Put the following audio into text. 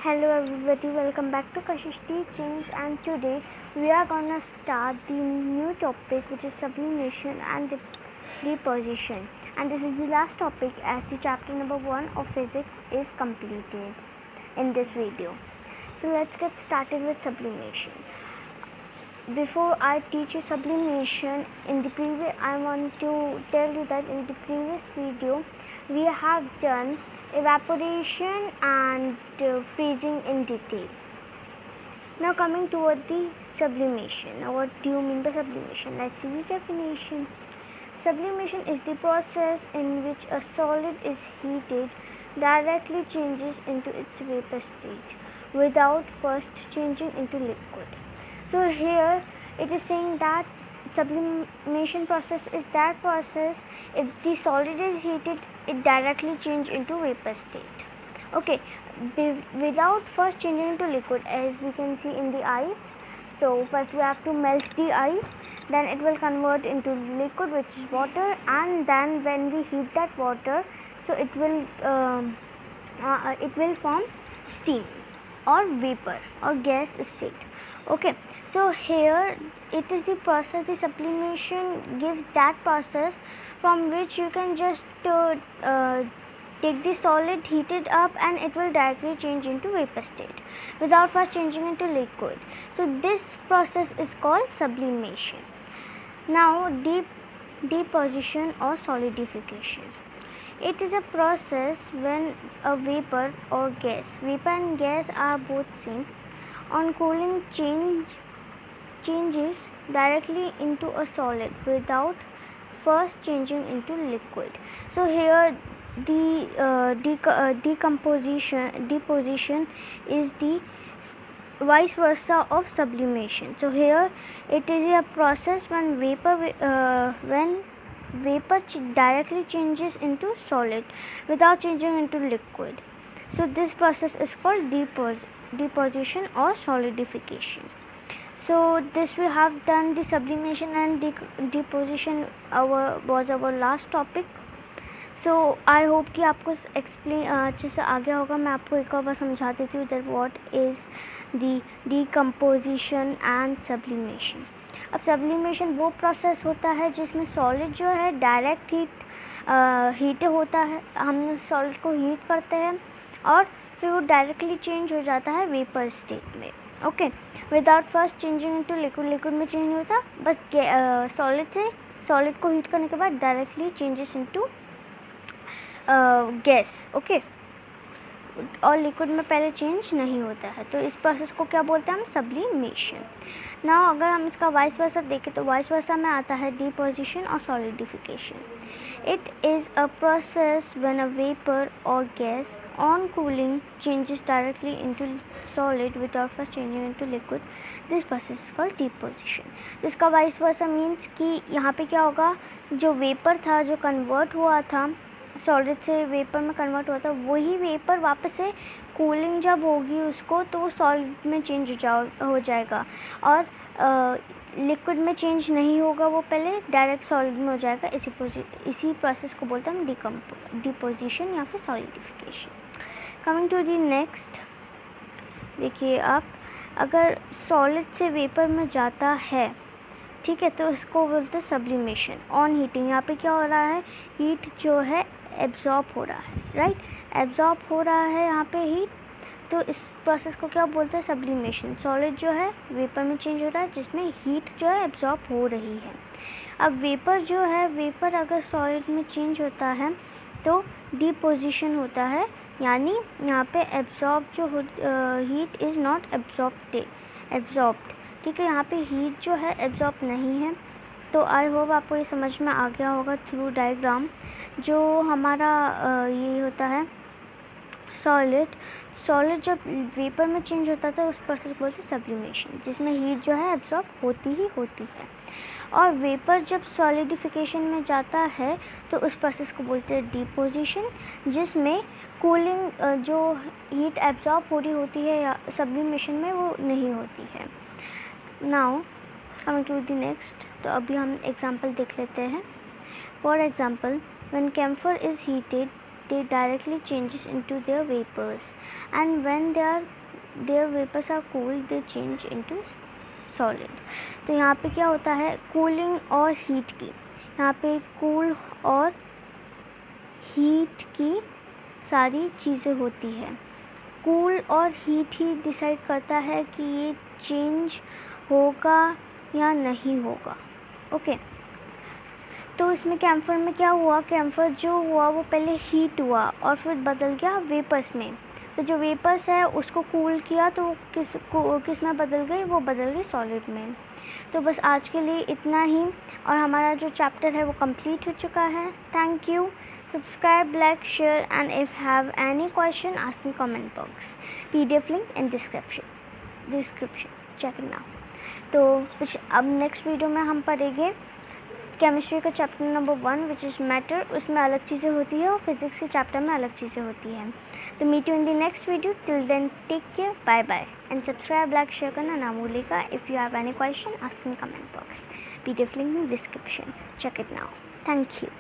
Hello everybody, welcome back to Kashish Teachings, and today we are gonna start the new topic, which is sublimation and deposition, and this is the last topic as the chapter number 1 of physics is completed in this video. So let's get started with sublimation. Before I teach you sublimation, I want to tell you that in the previous video we have done evaporation and freezing in detail. Now coming toward the sublimation. Now what do you mean by sublimation? Let's see the definition. Sublimation is the process in which a solid is heated directly changes into its vapor state without first changing into liquid. So here it is saying that sublimation process is that process if the solid is heated, it directly changes into vapor state. Okay, without first changing into liquid, as we can see in the ice. So first we have to melt the ice, then it will convert into liquid, which is water, and then when we heat that water, so it will form steam or vapor or gas state. Okay, so here it is the process, the sublimation gives that process from which you can just take the solid, heat it up, and it will directly change into vapor state without first changing into liquid. So this process is called sublimation. Now deposition or solidification. It is a process when a vapor or gas, vapor and gas are both same, on cooling changes directly into a solid without first changing into liquid. So here the deposition is the vice versa of sublimation. So here it is a process when vapor directly changes into solid without changing into liquid. So this process is called deposition or solidification. So this we have done the sublimation and deposition was our last topic. So I hope कि आपको explain अच्छे से आ गया होगा. मैं आपको एक और बार समझा देती हूँ that what is the decomposition and sublimation. अब सब्लिमेशन वो प्रोसेस होता है जिसमें सॉलिड जो है डायरेक्ट हीट होता है. हम सॉलिड को हीट करते हैं और फिर वो डायरेक्टली चेंज हो जाता है वेपर स्टेट में. Okay, without first changing into liquid. Liquid में चेंज नहीं होता, बस सॉलिड को हीट करने के बाद directly changes into gas. Okay, और लिक्विड में पहले चेंज नहीं होता है. तो इस प्रोसेस को क्या बोलते हैं हम? सब्लिमेशन. ना अगर हम इसका वाइस वर्सा देखें तो वाइस वर्सा में आता है डिपोजिशन और solidification. It is a process when a vapour और gas on cooling changes directly into solid without first changing into liquid. This process is called deposition. इसका वाइस वर्सा मीन्स कि यहाँ पे क्या होगा, जो वेपर था जो कन्वर्ट हुआ था सॉलिड से वेपर में कन्वर्ट हुआ था, वही वेपर वापस से कूलिंग जब होगी उसको तो वो सॉलिड में चेंज हो जाएगा और लिक्विड में चेंज नहीं होगा, वो पहले डायरेक्ट सॉलिड में हो जाएगा. इसी प्रोसेस को बोलते हैं हम डिपोजिशन या फिर solidification. Coming to the next, देखिए आप, अगर सॉलिड से वेपर में जाता है, ठीक है, तो इसको बोलते हैं सब्लिमेशन. ऑन हीटिंग, यहाँ पे क्या हो रहा है, हीट जो है एब्जॉर्ब हो रहा है, राइट, एब्जॉर्ब हो रहा है यहाँ पे हीट. तो इस प्रोसेस को क्या बोलते हैं? सब्लिमेशन. सॉलिड जो है वेपर में चेंज हो रहा है जिसमें हीट जो है एब्जॉर्ब हो रही है. अब वेपर जो है, वेपर अगर सॉलिड में चेंज होता है तो डिपोजिशन होता है, यानी यहाँ पे एब्जॉर्ब जो हीट इज़ नॉट एब्जॉर्ब्ड. ठीक है, यहाँ पे हीट जो है एब्जॉर्ब नहीं है. तो आई होप आपको ये समझ में आ गया होगा थ्रू डायग्राम. जो हमारा ये होता है सॉलिड जब वेपर में चेंज होता था उस प्रोसेस को बोलते हैं सब्लिमेशन, जिसमें हीट जो है एब्जॉर्ब होती है. और वेपर जब सॉलिडिफिकेशन में जाता है तो उस प्रोसेस को बोलते हैं डिपोजिशन, जिसमें कूलिंग जो हीट एब्जॉर्ब हो रही होती है या सब्लिमेशन में वो नहीं होती है. Now coming to the next, तो अभी हम एग्जांपल देख लेते हैं. For example, when camphor is heated they directly changes into their vapors, and when their vapors are cool they change into solid. तो यहाँ पे क्या होता है, कूलिंग और हीट की, यहाँ पे कूल और हीट की सारी चीज़ें होती है. कूल और हीट ही डिसाइड करता है कि ये चेंज होगा या नहीं होगा. ओके तो इसमें कैम्फर में क्या हुआ, कैम्फर जो हुआ वो पहले हीट हुआ और फिर बदल गया वेपर्स में. तो जो वेपर्स है उसको कूल किया तो किस में बदल गई, वो बदल गई सॉलिड में. तो बस आज के लिए इतना ही, और हमारा जो चैप्टर है वो कंप्लीट हो चुका है. Thank you. Subscribe, like, share, and if have any question ask in comment box. PDF link in description. Check it now. तो कुछ अब नेक्स्ट वीडियो में हम पढ़ेंगे केमिस्ट्री का chapter number 1 which is matter. उसमें अलग चीज़ें होती है और फिजिक्स के चैप्टर में अलग चीज़ें होती हैं. तो meet you in the next video. Till then take care, bye bye, and subscribe, like, share करना ना भूलिएगा. If you have any question ask in comment box. PDF link in description. Check it now. Thank you.